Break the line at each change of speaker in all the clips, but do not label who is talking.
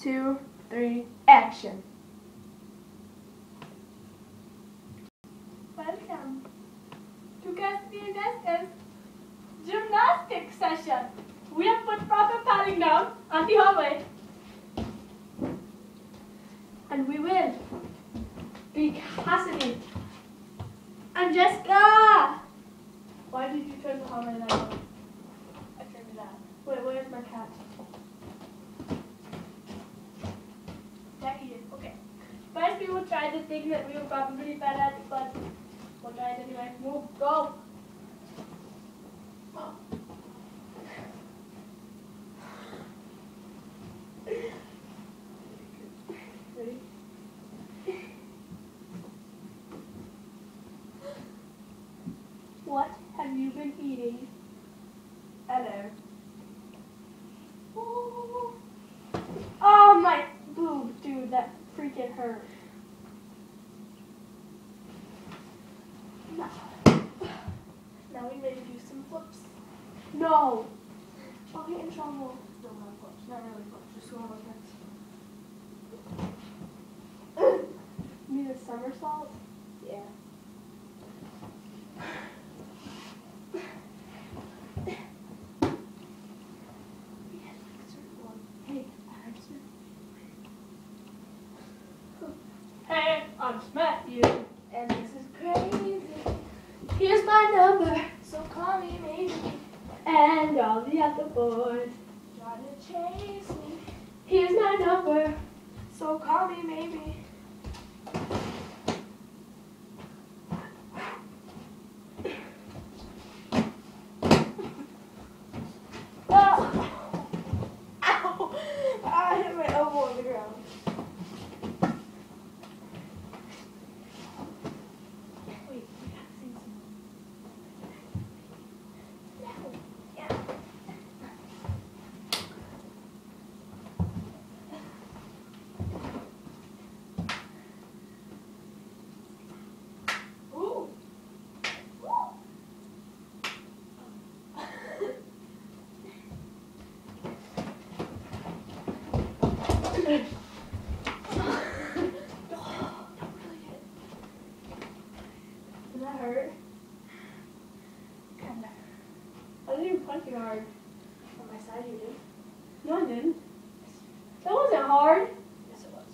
2, 3, action. Welcome to Kirsty and Jessica's gymnastics session. We have put proper padding down on the hallway. And we will be Cassidy and Jessica. Why did you turn the hallway light on? I turned it on. Wait, where's my cat? There he is. Okay. First we will try the thing that we were probably bad at, but we'll try it anyway. Move, go. Oh. Ready? What have you been eating? Hello. Ooh. Oh my boob, dude, that freaking hurt. Now we may do some flips. No. I'll get in trouble. No, not flips. Not really flips. Just going like that. You mean a somersault? Yeah. Hey, I'm Matthew, and this is crazy. Here's my number, so call me maybe. And all the other boys try to chase me. Here's my number, so call me maybe. Oh. Ow! I hit my elbow on the ground. Did that hurt? Kinda. I didn't even punch you hard. On my side you did. No, I didn't. That wasn't hard. Yes, it was.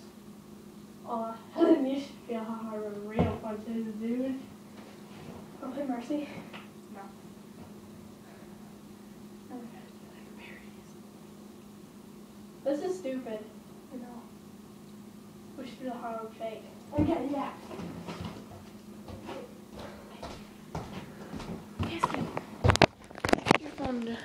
Oh, Helen, you should feel how hard a real punch is, dude. I'll play Mercy. No. Oh my god, like parodies. This is stupid. I know. We should do a hard fake. Okay, yeah. Yes, your phone.